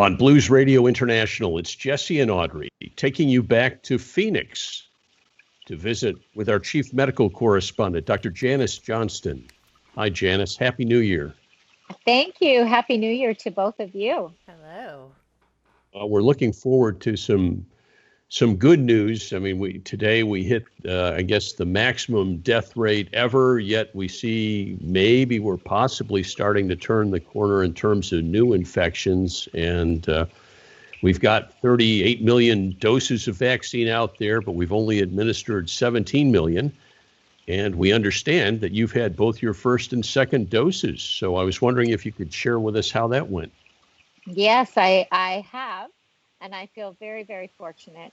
On Blues Radio International, it's Jesse and Audrey taking you back to Phoenix to visit with our chief medical correspondent, Dr. Janice Johnston. Hi, Janice. Happy New Year. Thank you. Happy New Year to both of you. Hello. We're looking forward to some good news. I mean, today we hit, I guess, the maximum death rate ever, yet we see maybe we're possibly starting to turn the corner in terms of new infections. And we've got 38 million doses of vaccine out there, but we've only administered 17 million. And we understand that you've had both your first and second doses. So I was wondering if you could share with us how that went. Yes, I have. And I feel very, very fortunate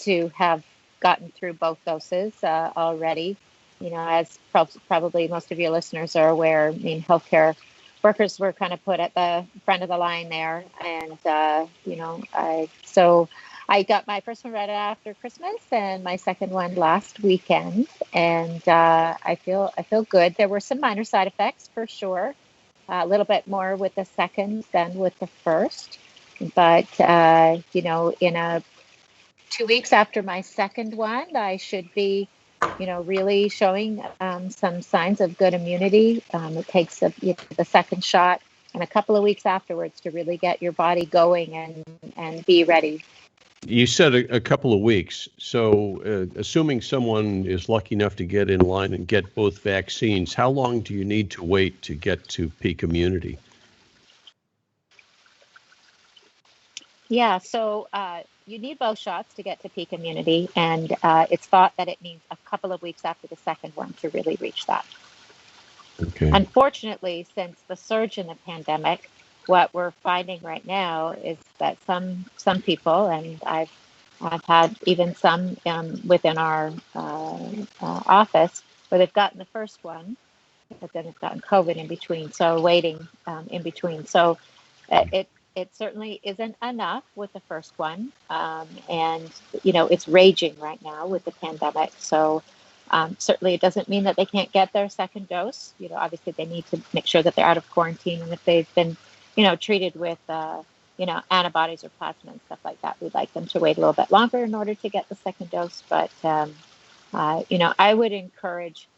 to have gotten through both doses already. You know, as probably most of your listeners are aware, I mean, healthcare workers were kind of put at the front of the line there. And, I got my first one right after Christmas and my second one last weekend. And I feel good. There were some minor side effects for sure, a little bit more with the second than with the first. But, in 2 weeks after my second one, I should be, really showing some signs of good immunity. It takes the second shot and a couple of weeks afterwards to really get your body going and be ready. You said a couple of weeks. So assuming someone is lucky enough to get in line and get both vaccines, how long do you need to wait to get to peak immunity? Yeah, so you need both shots to get to peak immunity, and it's thought that it needs a couple of weeks after the second one to really reach that. Okay. Unfortunately, since the surge in the pandemic, what we're finding right now is that some people, and I've had even some within our office, where they've gotten the first one, but then they've gotten COVID in between, so waiting in between. So it certainly isn't enough with the first one. And, it's raging right now with the pandemic. So certainly it doesn't mean that they can't get their second dose. Obviously they need to make sure that they're out of quarantine. And if they've been, treated with, antibodies or plasma and stuff like that, we'd like them to wait a little bit longer in order to get the second dose. But, I would encourage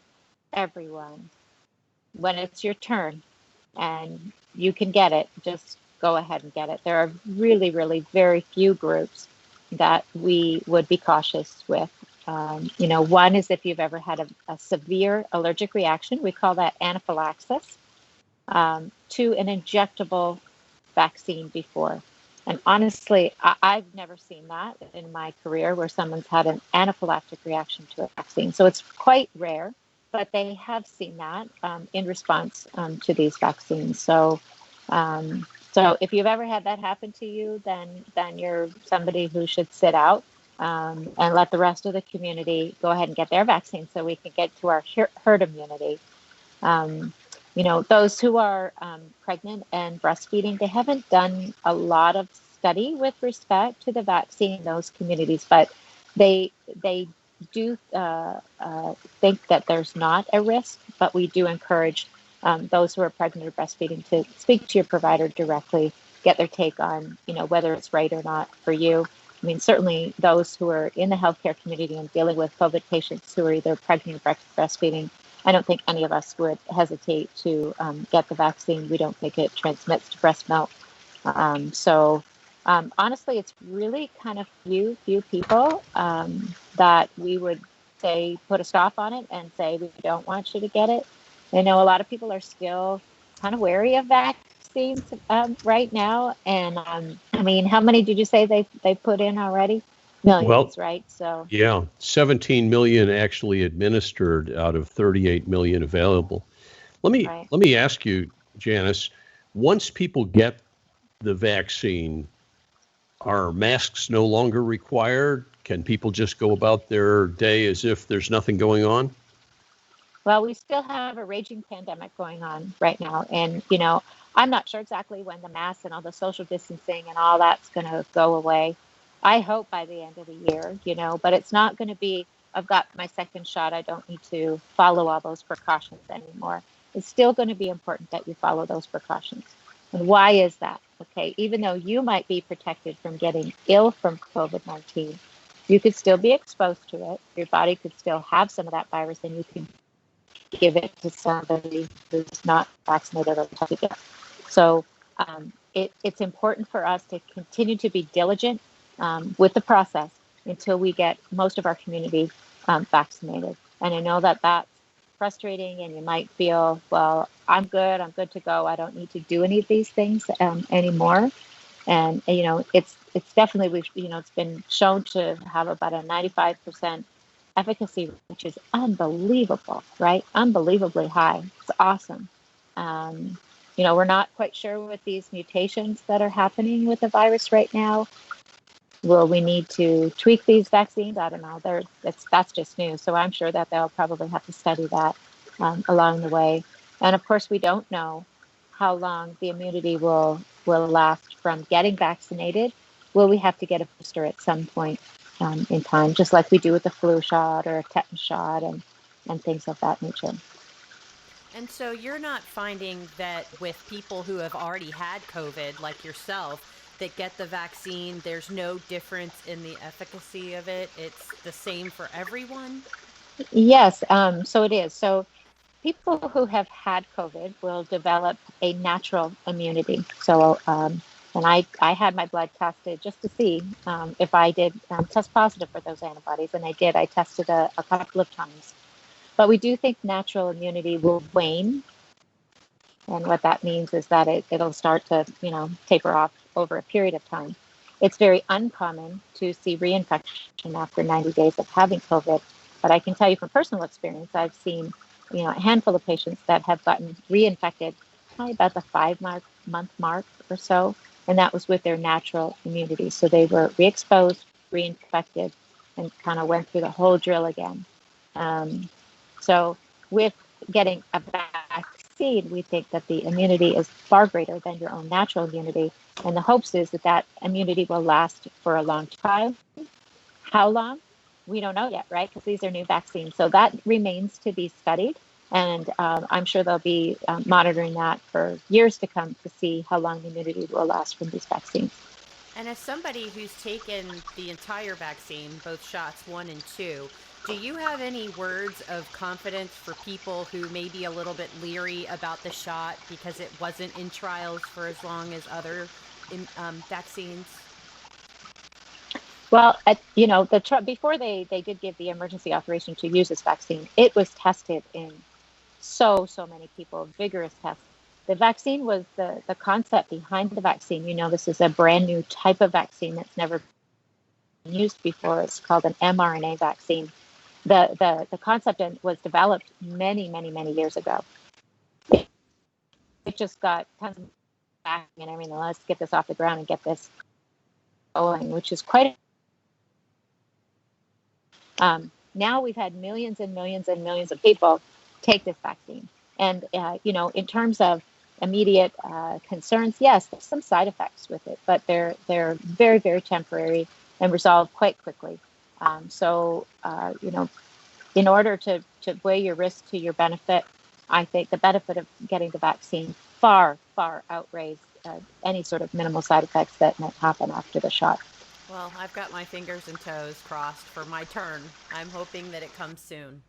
everyone, when it's your turn and you can get it, just go ahead and get it. There are really, really very few groups that we would be cautious with. One is if you've ever had a severe allergic reaction, we call that anaphylaxis, to an injectable vaccine before. And honestly, I've never seen that in my career where someone's had an anaphylactic reaction to a vaccine. So it's quite rare, but they have seen that in response to these vaccines. So if you've ever had that happen to you, then you're somebody who should sit out and let the rest of the community go ahead and get their vaccine so we can get to our herd immunity. Those who are pregnant and breastfeeding, they haven't done a lot of study with respect to the vaccine in those communities, but they do think that there's not a risk, but we do encourage those who are pregnant or breastfeeding to speak to your provider directly, get their take on, whether it's right or not for you. I mean, certainly those who are in the healthcare community and dealing with COVID patients who are either pregnant or breastfeeding, I don't think any of us would hesitate to get the vaccine. We don't think it transmits to breast milk. Honestly, it's really kind of few people that we would say put a stop on it and say we don't want you to get it. I know a lot of people are still kind of wary of vaccines right now. And how many did you say they put in already? Millions, right? So yeah, 17 million actually administered out of 38 million available. Let me ask you, Janice, once people get the vaccine, are masks no longer required? Can people just go about their day as if there's nothing going on? Well, we still have a raging pandemic going on right now. And, I'm not sure exactly when the masks and all the social distancing and all that's going to go away. I hope by the end of the year, but it's not going to be, I've got my second shot, I don't need to follow all those precautions anymore. It's still going to be important that you follow those precautions. And why is that? Okay, even though you might be protected from getting ill from COVID-19, you could still be exposed to it. Your body could still have some of that virus, and you could give it to somebody who's not vaccinated or tested. So it's important for us to continue to be diligent with the process until we get most of our community vaccinated. And I know that that's frustrating, and you might feel, well, I'm good to go. I don't need to do any of these things anymore. And it's definitely, it's been shown to have about a 95% efficacy, which is unbelievable, right? Unbelievably high. It's awesome. We're not quite sure with these mutations that are happening with the virus right now. Will we need to tweak these vaccines? I don't know. That's just new. So I'm sure that they'll probably have to study that along the way. And of course, we don't know how long the immunity will last from getting vaccinated. Will we have to get a booster at some point in time, just like we do with the flu shot or a tetanus shot and things of that nature? And so you're not finding that with people who have already had COVID, like yourself, that get the vaccine, there's no difference in the efficacy of it? It's the same for everyone? Yes, so it is. So people who have had COVID will develop a natural immunity. So, and I had my blood tested just to see if I did test positive for those antibodies, and I did. I tested a couple of times. But we do think natural immunity will wane. And what that means is that it'll start to, taper off over a period of time. It's very uncommon to see reinfection after 90 days of having COVID. But I can tell you from personal experience, I've seen, a handful of patients that have gotten reinfected probably about the 5-month mark or so. And that was with their natural immunity. So they were re-exposed, reinfected, and kind of went through the whole drill again. So with getting a vaccine, we think that the immunity is far greater than your own natural immunity. And the hopes is that immunity will last for a long time. How long? We don't know yet, right? Because these are new vaccines. So that remains to be studied. And I'm sure they'll be monitoring that for years to come to see how long the immunity will last from these vaccines. And as somebody who's taken the entire vaccine, both shots 1 and 2, do you have any words of confidence for people who may be a little bit leery about the shot because it wasn't in trials for as long as other vaccines? Well, before they did give the emergency authorization to use this vaccine, it was tested in so many people, vigorous tests. The vaccine was the concept behind the vaccine. This is a brand new type of vaccine that's never been used before. It's called an mRNA vaccine. The concept was developed many years ago. It just got tons of backing and everything. Let's get this off the ground and get this going, which is quite. Now we've had millions and millions and millions of people take this vaccine. And, in terms of immediate concerns, yes, there's some side effects with it, but they're very, very temporary and resolve quite quickly. In order to weigh your risk to your benefit, I think the benefit of getting the vaccine far outweighs any sort of minimal side effects that might happen after the shot. Well, I've got my fingers and toes crossed for my turn. I'm hoping that it comes soon.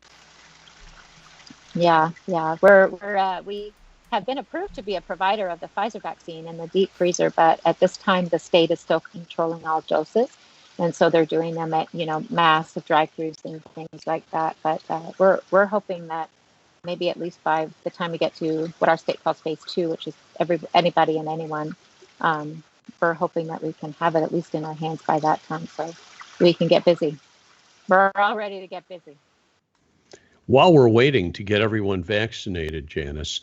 Yeah. We have been approved to be a provider of the Pfizer vaccine in the deep freezer, but at this time, the state is still controlling all doses. And so they're doing them at, massive drive-throughs and things like that. But we're hoping that maybe at least by the time we get to what our state calls phase 2, which is anybody and anyone, we're hoping that we can have it at least in our hands by that time so we can get busy. We're all ready to get busy. While we're waiting to get everyone vaccinated, Janice,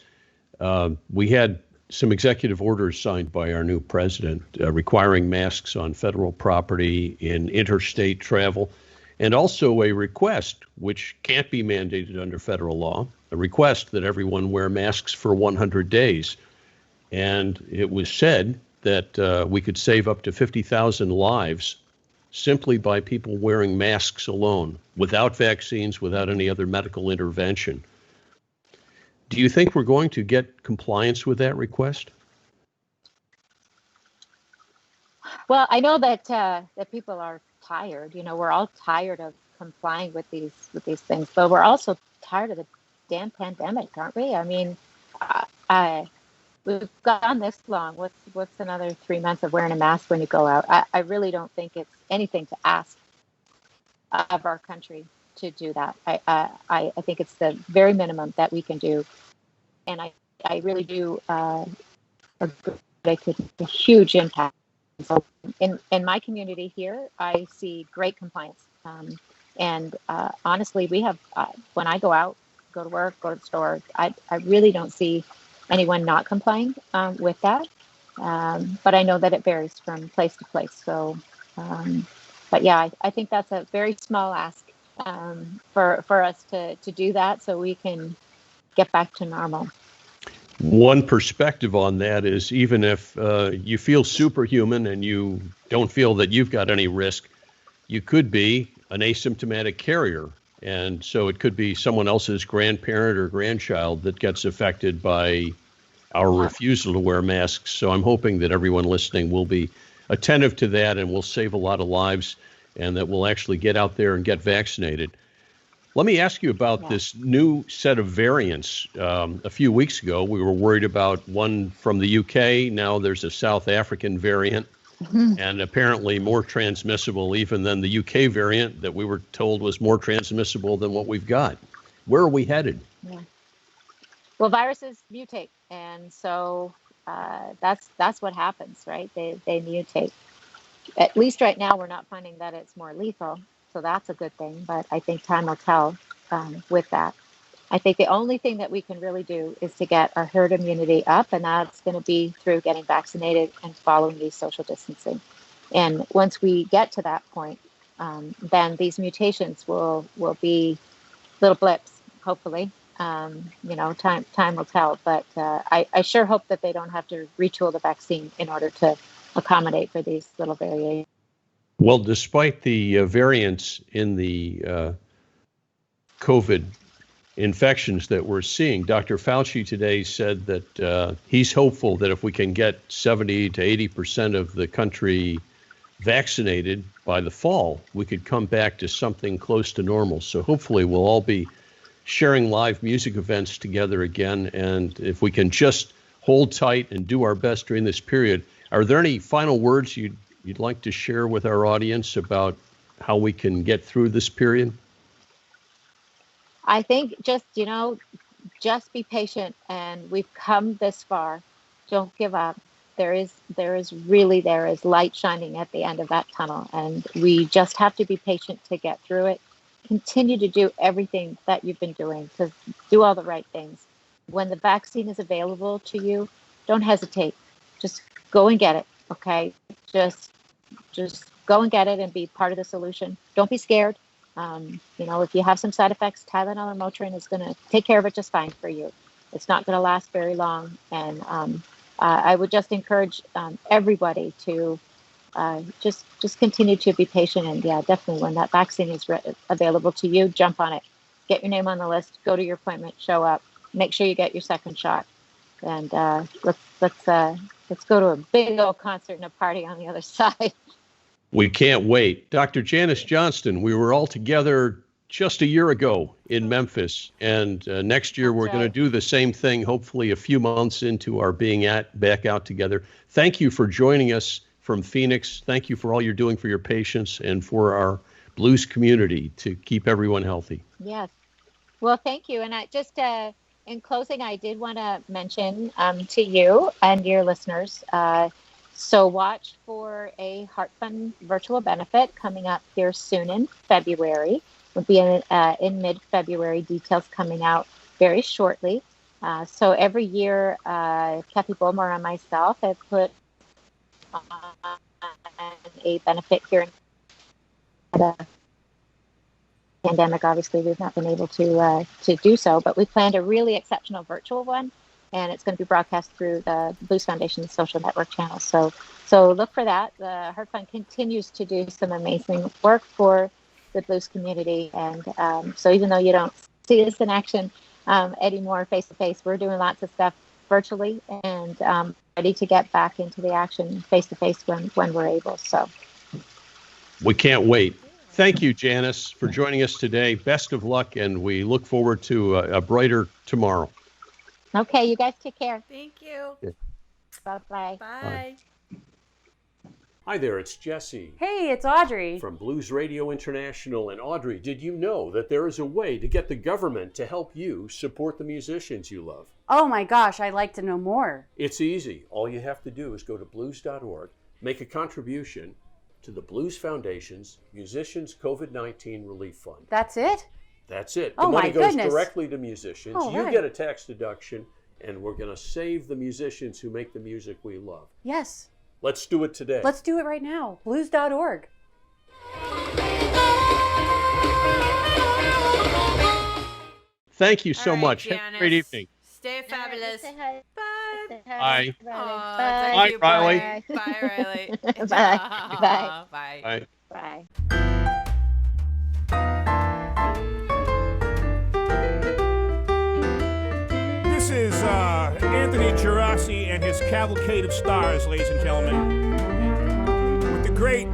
we had some executive orders signed by our new president requiring masks on federal property in interstate travel, and also a request, which can't be mandated under federal law, a request that everyone wear masks for 100 days. And it was said that we could save up to 50,000 lives simply by people wearing masks alone, without vaccines, without any other medical intervention. Do you think we're going to get compliance with that request? Well, I know that that people are tired. We're all tired of complying with these things, but we're also tired of the damn pandemic, aren't we? I mean, I we've gone this long. What's another 3 months of wearing a mask when you go out? I really don't think it's anything to ask of our country to do that. I think it's the very minimum that we can do, and I really do agree that it could make a huge impact. So in my community here, I see great compliance. And honestly, we have, when I go out, go to work, go to the store, I really don't see anyone not complying with that. But I know that it varies from place to place. So, but yeah, I think that's a very small ask for us to do that so we can get back to normal. One perspective on that is even if you feel superhuman and you don't feel that you've got any risk, you could be an asymptomatic carrier. And so it could be someone else's grandparent or grandchild that gets affected by our refusal to wear masks. So I'm hoping that everyone listening will be attentive to that and will save a lot of lives and that we'll actually get out there and get vaccinated. Let me ask you about this new set of variants. A few weeks ago, we were worried about one from the UK. Now there's a South African variant, and apparently more transmissible even than the UK variant that we were told was more transmissible than what we've got. Where are we headed? Yeah. Well, viruses mutate, and so that's what happens, right? They mutate. At least right now, we're not finding that it's more lethal. So that's a good thing, but I think time will tell with that. I think the only thing that we can really do is to get our herd immunity up, and that's going to be through getting vaccinated and following these social distancing. And once we get to that point, then these mutations will be little blips, hopefully. Time will tell, but I sure hope that they don't have to retool the vaccine in order to accommodate for these little variations. Well, despite the variants in the COVID infections that we're seeing, Dr. Fauci today said that he's hopeful that if we can get 70 to 80% of the country vaccinated by the fall, we could come back to something close to normal. So hopefully we'll all be sharing live music events together again. And if we can just hold tight and do our best during this period, are there any final words you'd like to share with our audience about how we can get through this period? I think just be patient, and we've come this far. Don't give up. There is light shining at the end of that tunnel, and we just have to be patient to get through it. Continue to do everything that you've been doing, to do all the right things. When the vaccine is available to you, don't hesitate. Just go and get it. Okay, just go and get it and be part of the solution. Don't be scared. If you have some side effects, Tylenol or Motrin is going to take care of it just fine for you. It's not going to last very long, and I would just encourage everybody to just continue to be patient. And yeah, definitely, when that vaccine is available to you, jump on it. Get your name on the list. Go to your appointment. Show up. Make sure you get your second shot. And let's go to a big old concert and a party on the other side. We can't wait. Dr. Janice Johnston, we were all together just a year ago in Memphis, and next year we're going to do the same thing, hopefully a few months into our being back out together. Thank you for joining us from Phoenix. Thank you for all you're doing for your patients and for our blues community to keep everyone healthy. Yes. Well, thank you. And I just, in closing, I did want to mention to you and your listeners, so watch for a Heart Fund virtual benefit coming up here soon in February. We'll be in mid-February, details coming out very shortly. So every year, Kathy Bowmore and myself have put on a benefit here in Canada. Pandemic, obviously, we've not been able to do so, but we planned a really exceptional virtual one, and it's going to be broadcast through the Blues Foundation's social network channel. So look for that. The Heart Fund continues to do some amazing work for the blues community, and so even though you don't see us in action anymore face to face, we're doing lots of stuff virtually, and ready to get back into the action face to face when we're able. So we can't wait. Thank you, Janice, for joining us today. Best of luck, and we look forward to a brighter tomorrow. Okay, you guys take care. Thank you. Yeah. Bye-bye. Bye. Hi there, it's Jesse. Hey, it's Audrey. From Blues Radio International. And Audrey, did you know that there is a way to get the government to help you support the musicians you love? Oh my gosh, I'd like to know more. It's easy. All you have to do is go to blues.org, make a contribution to the Blues Foundation's Musicians COVID-19 Relief Fund. That's it? That's it. Oh, the money my goes goodness. directly to musicians. Oh, you right. get a tax deduction, and we're going to save the musicians who make the music we love. Yes. Let's do it today. Let's do it right now. Blues.org. Thank you so All right, much. Have a Janice. great evening. Stay fabulous. Say hi. Bye. Say hi. Bye. Aw, Bye. thank you. Riley. Bye. Bye, Riley. Bye. Bye. Bye. Bye. This is Anthony Gerasi and his cavalcade of stars, ladies and gentlemen. With the great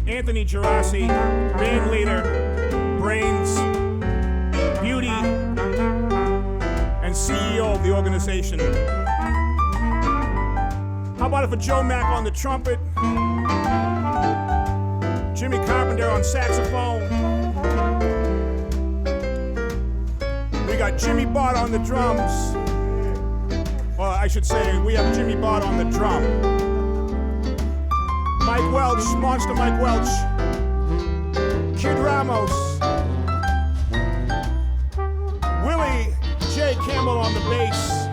Anthony Gerasi, band leader, brains, beauty, and CEO of the organization. How about it for Joe Mack on the trumpet, Jimmy Carpenter on saxophone, we got Jimmy Bott on the drums. Well, I should say, we have Jimmy Bott on the drum. Mike Welch, Monster Mike Welch. Kid Ramos. Willie J. Campbell on the bass.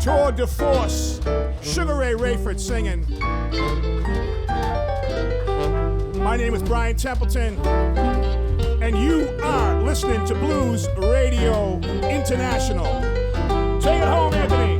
Tour de Force. Sugar Ray Rayford singing. My name is Brian Templeton, and you are listening to Blues Radio International. Take it home, Anthony.